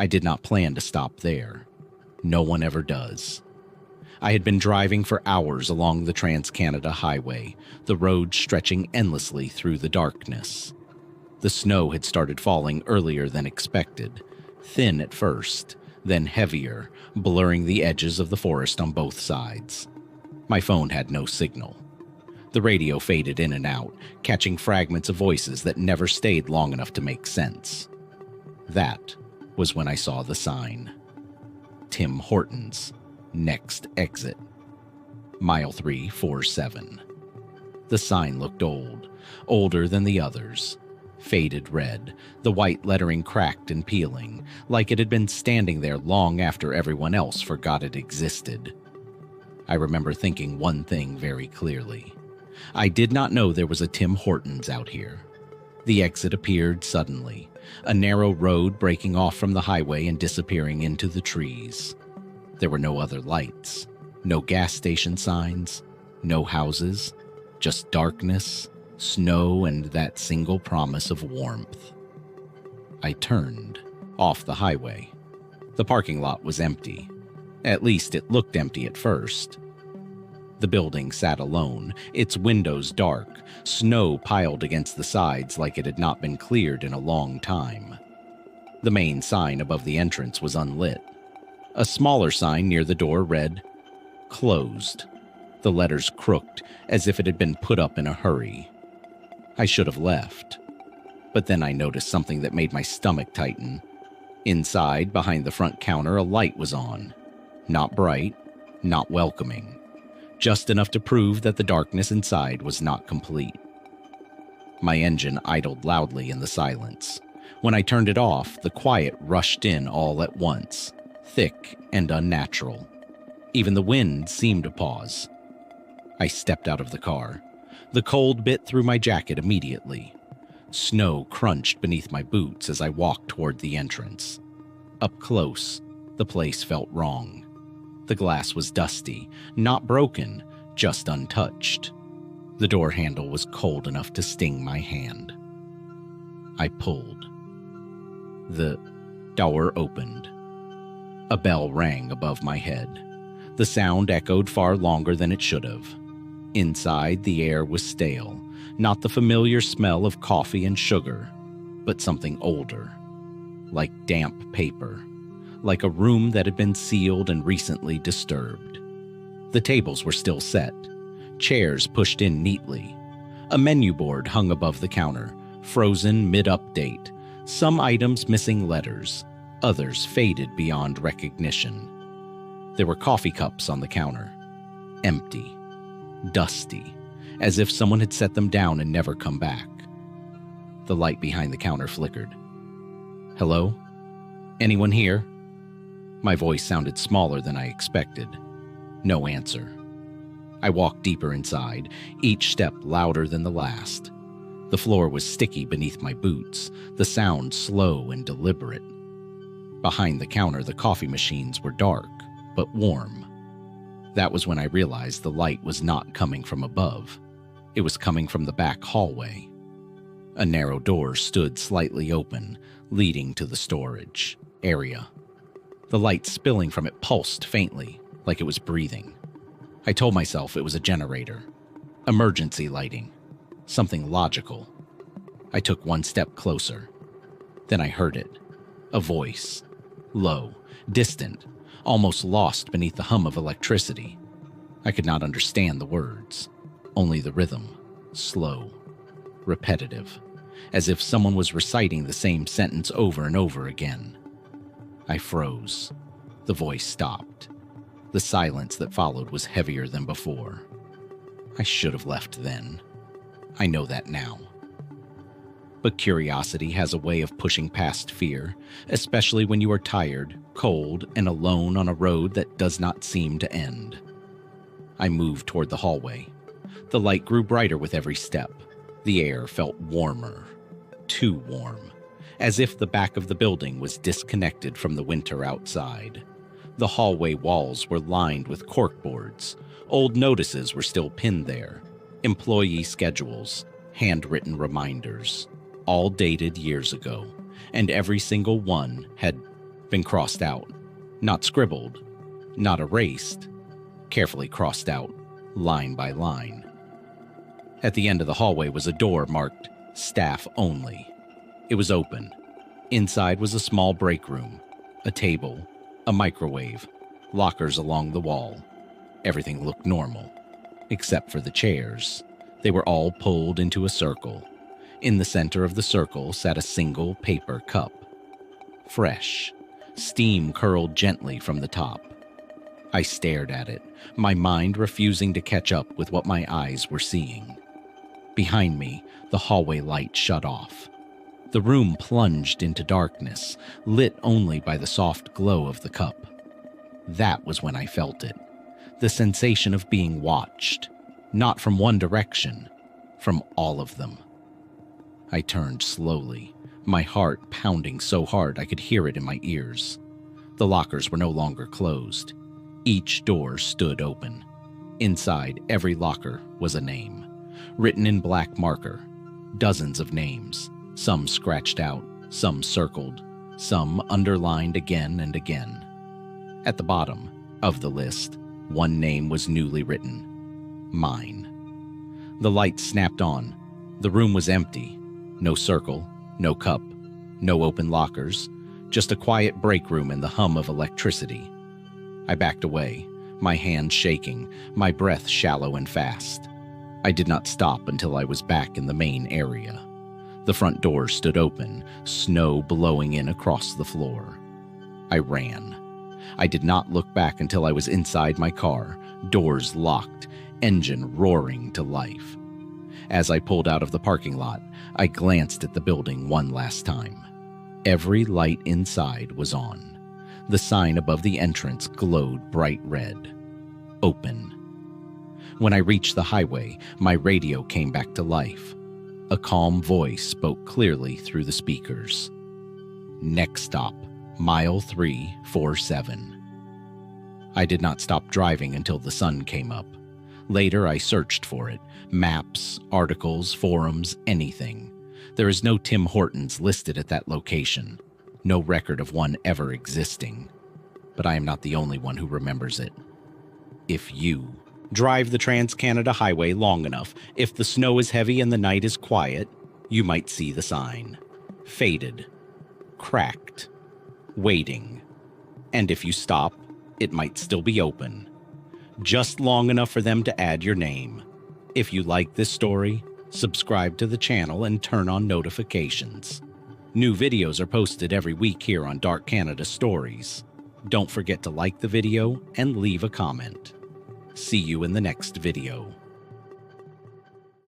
I did not plan to stop there. No one ever does. I had been driving for hours along the Trans-Canada Highway, the road stretching endlessly through the darkness. The snow had started falling earlier than expected, thin at first, then heavier, blurring the edges of the forest on both sides. My phone had no signal. The radio faded in and out, catching fragments of voices that never stayed long enough to make sense. That was when I saw the sign. Tim Hortons, next exit. Mile 347. The sign looked old, older than the others. Faded red, the white lettering cracked and peeling, like it had been standing there long after everyone else forgot it existed. I remember thinking one thing very clearly. I did not know there was a Tim Hortons out here. The exit appeared suddenly, a narrow road breaking off from the highway and disappearing into the trees. There were no other lights, no gas station signs, no houses, just darkness, snow, and that single promise of warmth. I turned, off the highway. The parking lot was empty. At least it looked empty at first. The building sat alone, its windows dark, snow piled against the sides like it had not been cleared in a long time. The main sign above the entrance was unlit. A smaller sign near the door read, "Closed." The letters crooked, as if it had been put up in a hurry. I should have left. But then I noticed something that made my stomach tighten. Inside, behind the front counter, a light was on. Not bright, not welcoming. Just enough to prove that the darkness inside was not complete. My engine idled loudly in the silence. When I turned it off, the quiet rushed in all at once, thick and unnatural. Even the wind seemed to pause. I stepped out of the car. The cold bit through my jacket immediately. Snow crunched beneath my boots as I walked toward the entrance. Up close, the place felt wrong. The glass was dusty, not broken, just untouched. The door handle was cold enough to sting my hand. I pulled. The door opened. A bell rang above my head. The sound echoed far longer than it should have. Inside, the air was stale, not the familiar smell of coffee and sugar, but something older, like damp paper, like a room that had been sealed and recently disturbed. The tables were still set, chairs pushed in neatly. A menu board hung above the counter, frozen mid-update, some items missing letters, others faded beyond recognition. There were coffee cups on the counter, empty. Dusty, as if someone had set them down and never come back. The light behind the counter flickered. "Hello? Anyone here?" My voice sounded smaller than I expected. No answer. I walked deeper inside, each step louder than the last. The floor was sticky beneath my boots, the sound slow and deliberate. Behind the counter, the coffee machines were dark, but warm. That was when I realized the light was not coming from above. It was coming from the back hallway. A narrow door stood slightly open, leading to the storage area. The light spilling from it pulsed faintly, like it was breathing. I told myself it was a generator. Emergency lighting. Something logical. I took one step closer. Then I heard it. A voice. Low, distant, almost lost beneath the hum of electricity. I could not understand the words, only the rhythm, slow, repetitive, as if someone was reciting the same sentence over and over again. I froze. The voice stopped. The silence that followed was heavier than before. I should have left then. I know that now. But curiosity has a way of pushing past fear, especially when you are tired, cold, and alone on a road that does not seem to end. I moved toward the hallway. The light grew brighter with every step. The air felt warmer, too warm, as if the back of the building was disconnected from the winter outside. The hallway walls were lined with corkboards. Old notices were still pinned there. Employee schedules, handwritten reminders. All dated years ago, and every single one had been crossed out, not scribbled, not erased, carefully crossed out, line by line. At the end of the hallway was a door marked Staff Only. It was open. Inside was a small break room, a table, a microwave, lockers along the wall. Everything looked normal, except for the chairs. They were all pulled into a circle. In the center of the circle sat a single paper cup. Fresh. Steam curled gently from the top. I stared at it, my mind refusing to catch up with what my eyes were seeing. Behind me, the hallway light shut off. The room plunged into darkness, lit only by the soft glow of the cup. That was when I felt it. The sensation of being watched. Not from one direction, from all of them. I turned slowly, my heart pounding so hard I could hear it in my ears. The lockers were no longer closed. Each door stood open. Inside every locker was a name, written in black marker. Dozens of names, some scratched out, some circled, some underlined again and again. At the bottom of the list, one name was newly written. Mine. The light snapped on. The room was empty. No circle, no cup, no open lockers, just a quiet break room and the hum of electricity. I backed away, my hands shaking, my breath shallow and fast. I did not stop until I was back in the main area. The front door stood open, snow blowing in across the floor. I ran. I did not look back until I was inside my car, doors locked, engine roaring to life. As I pulled out of the parking lot, I glanced at the building one last time. Every light inside was on. The sign above the entrance glowed bright red. Open. When I reached the highway, my radio came back to life. A calm voice spoke clearly through the speakers. Next stop, mile 347. I did not stop driving until the sun came up. Later, I searched for it. Maps, articles, forums, anything. There is no Tim Hortons listed at that location. No record of one ever existing. But I am not the only one who remembers it. If you drive the Trans-Canada Highway long enough, if the snow is heavy and the night is quiet, you might see the sign. Faded. Cracked. Waiting. And if you stop, it might still be open. Just long enough for them to add your name. If you like this story, subscribe to the channel and turn on notifications. New videos are posted every week here on Dark Canada Stories. Don't forget to like the video and leave a comment. See you in the next video.